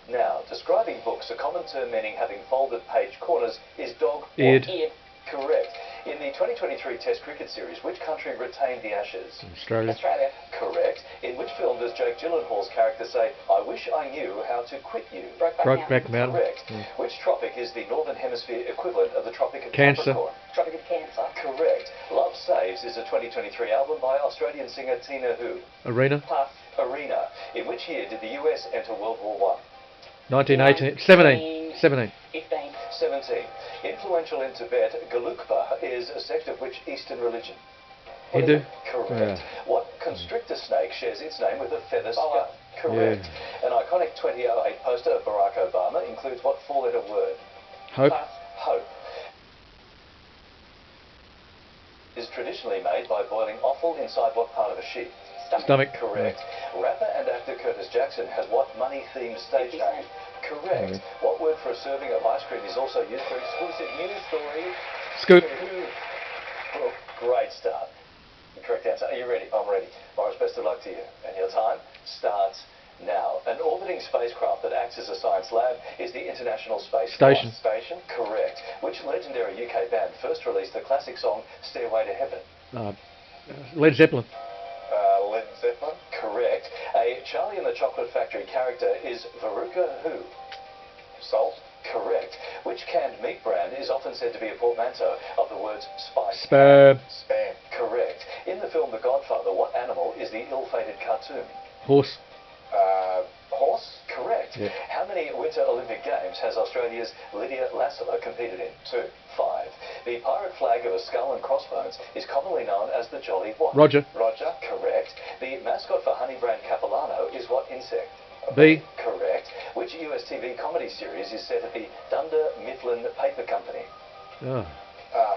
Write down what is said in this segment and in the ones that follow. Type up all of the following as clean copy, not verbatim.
Now, describing books, a common term meaning having folded page corners is Eared. Eared. Correct. In the 2023 Test Cricket Series, which country retained the Ashes? Australia. Australia. Correct. In which film does Jake Gyllenhaal's character say, "I wish I knew how to quit you"? Brokeback Mountain. Correct. Which tropic is the Northern Hemisphere equivalent of the Tropic of Cancer. Capricorn? Tropic of Cancer. Correct. Love Saves is a 2023 album by Australian singer Tina Who. Arena. Pass. Arena. In which year did the US enter World War One? 1918. 17. 17. 15. 17. Influential in Tibet, Gelugpa is a sect of which Eastern religion? Hindu. Correct. What constrictor snake shares its name with a feather skull? Correct. An iconic 2008 poster of Barack Obama includes what four-letter word? Hope. Pass. Hope. Is traditionally made by boiling offal inside what part of a sheep? Stomach. Correct. Rapper and actor Curtis Jackson has what money-themed stage 50 name? Cent. Correct. What word for a serving of ice cream is also used for exclusive news story? Scoop. Well, great start. Correct answer. Are you ready? I'm ready. Morris, best of luck to you. And your time starts now. An orbiting spacecraft that acts as a science lab is the International Space Station. Station. Correct. Which legendary UK band first released the classic song Stairway to Heaven? Led Zeppelin. Led Zeppelin. Correct. A Charlie and the Chocolate Factory character is Veruca who? Salt. Correct. Which canned meat brand is often said to be a portmanteau of the words spice? Spam. Spam. Correct. In the film The Godfather, what animal is the ill-fated cartoon? Horse. Horse. Correct. Yeah. How many Winter Olympic Games has Australia's Lydia Lassila competed in? 2. 5. The pirate flag of a skull and crossbones is commonly known as the Jolly what? Roger. Roger. Correct. The mascot for Honey Brand Capilano is what insect? Bee. Correct. Which US TV comedy series is set at the Dunder Mifflin Paper Company? Oh.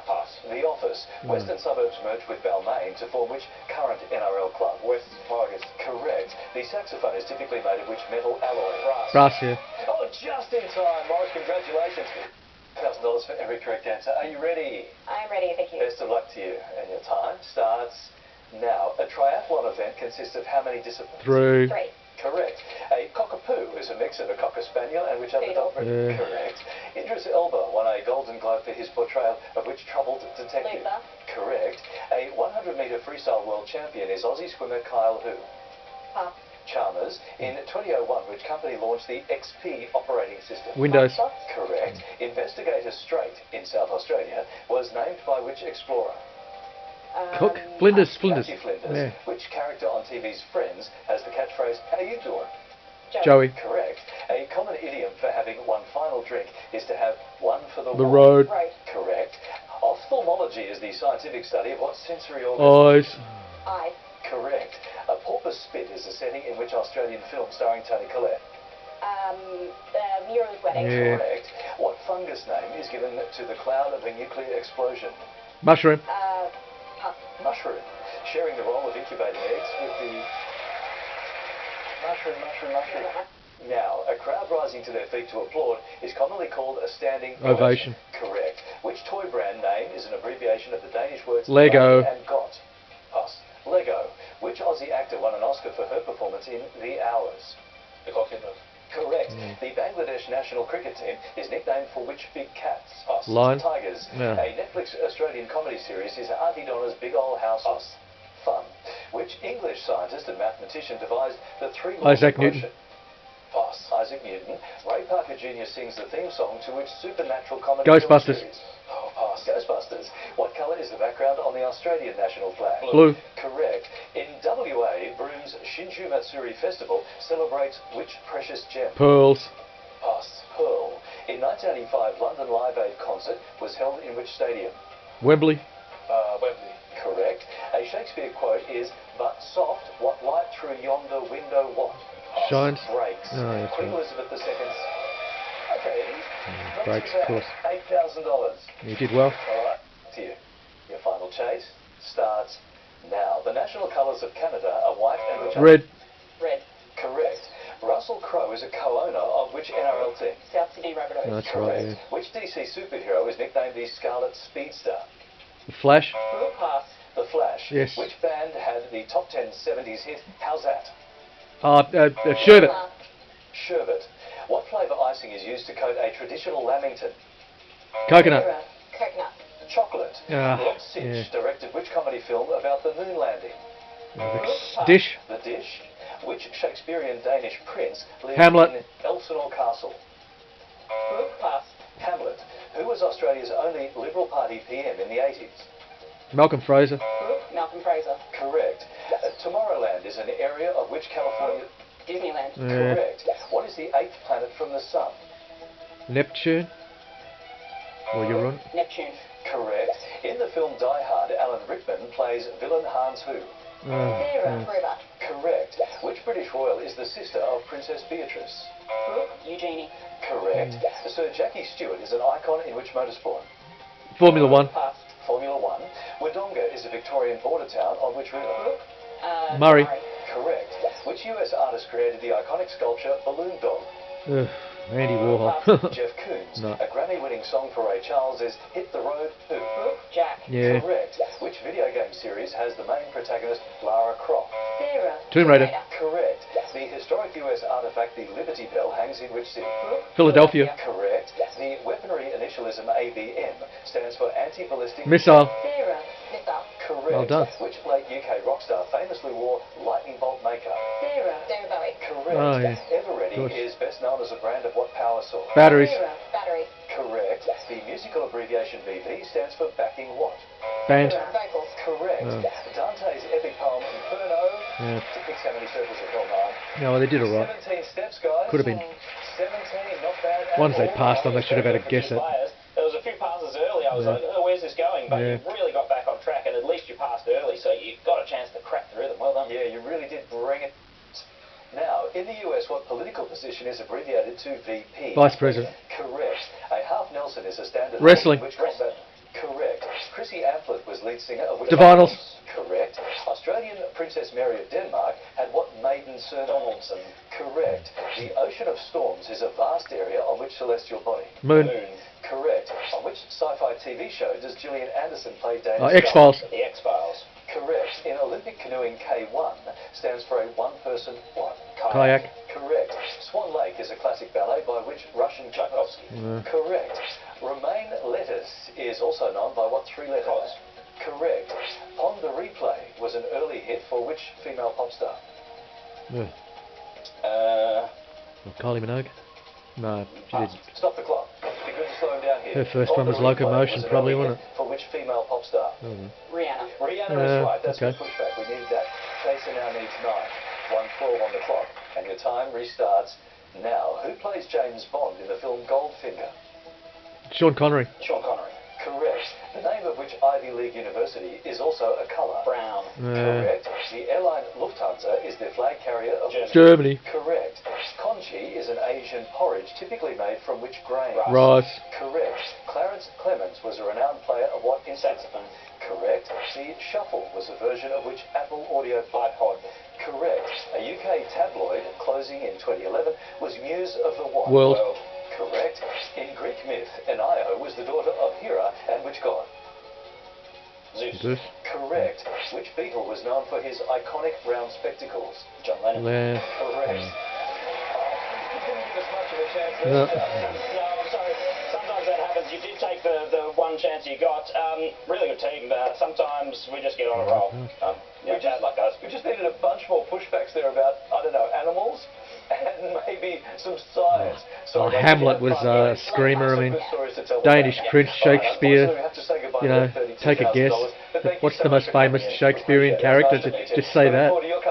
Pass. The Office. Western suburbs merged with Balmain to form which current NRL club? West Tigers. Correct. The saxophone is typically made of which metal alloy? Brass. Brass, yeah. Oh, just in time, Morris. Congratulations. $1,000 for every correct answer. Are you ready? I'm ready, thank you. Best of luck to you. And your time starts now. A triathlon event consists of how many disciplines? 3. 3. Correct. A cockapoo is a mix of a cocker spaniel and which other Beagle. dog? Yeah. Correct. Idris Elba won a Golden Globe for his portrayal of which troubled detective? Luther. Correct. A 100-metre freestyle world champion is Aussie swimmer Kyle who? Pass. Chalmers. In 2001, which company launched the XP operating system? Windows. Microsoft. Correct. Investigator Strait in South Australia was named by which explorer? Cook. Flinders. Flinders. Matthew Flinders. Yeah. Which character on TV's Friends has the catchphrase, "How you doing?" Joey. Correct. A common idiom for having one final drink is to have one for the road. Road. Correct. Ophthalmology is the scientific study of what sensory organ? Eyes. Eye. Correct. A porpoise spit is a setting in which Australian film starring Toni Collette? Muriel's Wedding. Yeah. Correct. What fungus name is given to the cloud of a nuclear explosion? Mushroom. Pass. Mushroom. Sharing the role of incubating eggs with the... Mushroom. Now, a crowd rising to their feet to applaud is commonly called a standing Ovation. Correct. Which toy brand name is an abbreviation of the Danish words Lego. and got? Pass. Lego. Which Aussie actor won an Oscar for her performance in The Hours? The Cocktail. Correct. The Bangladesh national cricket team is nicknamed for which big cats? Pass. Lion. Tigers. Yeah. A Netflix Australian comedy series is Auntie Donna's Big Ol' House of Fun. Which English scientist and mathematician devised the three laws Isaac of Newton. motion? Pass. Isaac Newton. Ray Parker Jr. sings the theme song to which supernatural comedy Ghostbusters. film series? Oh, pass. Ghostbusters. What colour is the background on the Australian national flag? Blue. Correct. In WA, Broom's Shinju Matsuri Festival celebrates which precious gem? Pearls. Pass. Pearl. In 1985, London Live Aid concert was held in which stadium? Wembley. Wembley. Correct. A Shakespeare quote is, "But soft, what light through yonder window what?" Pass. Shines. Breaks. Oh, that's Queen right. Elizabeth II's... Okay, not breaks, too bad. of course. $8,000. You did well. All right, to you. Your final chase starts now. The national colours of Canada are white and which Red. Red. Correct. Russell Crowe is a co-owner of which NRL team? South Sydney Rabbitohs. That's Correct. right, yeah. Which DC superhero is nicknamed the Scarlet Speedster? The Flash. Pass. The Flash. Yes. Which band had the top 10 70s hit How's That? Sherbet. Pass. Sherbet. What flavour icing is used to coat a traditional lamington? Coconut. Zero. Coconut. Chocolate. Ah, Lord Sitch yeah. directed which comedy film about the moon landing? Dish. The Dish. Which Shakespearean Danish prince lived Hamlet. in Elsinore Castle? Pass. Hamlet. Who was Australia's only Liberal Party PM in the 80s? Malcolm Fraser. Malcolm Fraser. Correct. Tomorrowland is an area of which California... Disneyland. Yeah. Correct. What is the 8th planet from the Sun? Neptune. Or Uranus. Neptune. Correct. In the film Die Hard, Alan Rickman plays villain Hans who? Zero. Forever. Correct. Which British royal is the sister of Princess Beatrice? Eugenie. Correct. Sir Jackie Stewart is an icon in which motorsport? Formula One. Pass. Formula One. Wodonga is a Victorian border town on which river? Murray. Correct. Which US artist created the iconic sculpture Balloon Dog? Ugh, Andy Warhol. Jeff Koons. No. A Grammy-winning song for Ray Charles is Hit the Road Who? Jack. Yeah. Correct. Which video game series has the main protagonist Lara Croft? Zero. Tomb Raider. Correct. The historic US artifact, the Liberty Bell, hangs in which city? Philadelphia. Correct. The weaponry initialism ABM stands for anti-ballistic... Missile. Zero. Missile. Correct. Well done. Which late UK rock star famously wore lightning bolt makeup? Zero. David Bowie. Correct. Oh, yeah. Eveready Good. is best known as a brand of what power source? Batteries. Zero. Battery. Correct. The musical abbreviation BV stands for backing what? Band. Vocals. Correct. Oh. Dante's epic poem Inferno. Yeah. To fix how many circles of hell 9. No, they did alright. 17 steps, guys. Could have been. 17, not bad. at Ones they all. passed on, they should have had a guess at. There was a few passes early. I was Yeah. like, oh, where's this going? But Yeah. you really got back on track, and at least you passed early, so you got a chance to crack the rhythm. Well done. Yeah, you really did bring it. Now, in the US, what political position is abbreviated to VP? Vice President. Correct. A half Nelson is a standard... Wrestling. Which combat? Correct. Chrissy Amphlett was lead singer of which... Divinals. Correct. Australian Princess Mary of Denmark had what maiden surname? Donaldson. Correct. The Ocean of Storms is a vast area on which celestial body? Moon. Correct. On which sci-fi TV show does Gillian Anderson play Dana X-Files. The X-Files. Correct. In Olympic canoeing, K1 stands for a one-person what? Kayak. Correct. Swan Lake is a classic ballet by which Russian Tchaikovsky? Yeah. Correct. Romaine lettuce is also known by what three letters? Cos. Correct. Pond the Replay was an early hit for which female pop star? Yeah. Kylie Minogue. No, she didn't. Stop the clock. Be good to slow him down here. Her first Pond one the was Replay Locomotion, an probably, early wasn't hit For which female pop star? Rihanna. Rihanna is right. That's okay. the pushback. We needed that. Chaser now needs 9. 1:12 on the clock. And your time restarts now. Who plays James Bond in the film Goldfinger? Sean Connery. Sean Connery. Correct. The name of which Ivy League university is also a colour? Brown. Correct. The airline Lufthansa is the flag carrier of Germany. Correct. Congee is an Asian porridge typically made from which grain? Rice. Correct. Clarence Clemens was a renowned player of what instrument? Saxophone. Correct. The Shuffle was a version of which Apple Audio iPod. Correct. A UK tabloid closing in 2011 was Muse of the what? World. Correct. In Greek myth, Io was the daughter of Hera and which god? Zeus. Zeus. Correct. Which Beatle was known for his iconic round spectacles? John Lennon. Yeah. Correct. You didn't give us much of a chance there. No. No, I'm sorry. Sometimes that happens. You did take the one chance you got. Really good team. Sometimes we just get on a roll. Bad luck, guys. We just needed a bunch more pushbacks there about, I don't know, animals and maybe some science. Oh, Sorry, Hamlet we was had fun. a screamer. I Some mean, good stories to tell Danish about. Prince, Shakespeare. Unfortunately, we have to say goodbye You to know, $32,000, take a guess. but thank you What's so the much most for coming famous in. Shakespearean Appreciate it. It's character? nice to meet you. Just say Looking that. forward to your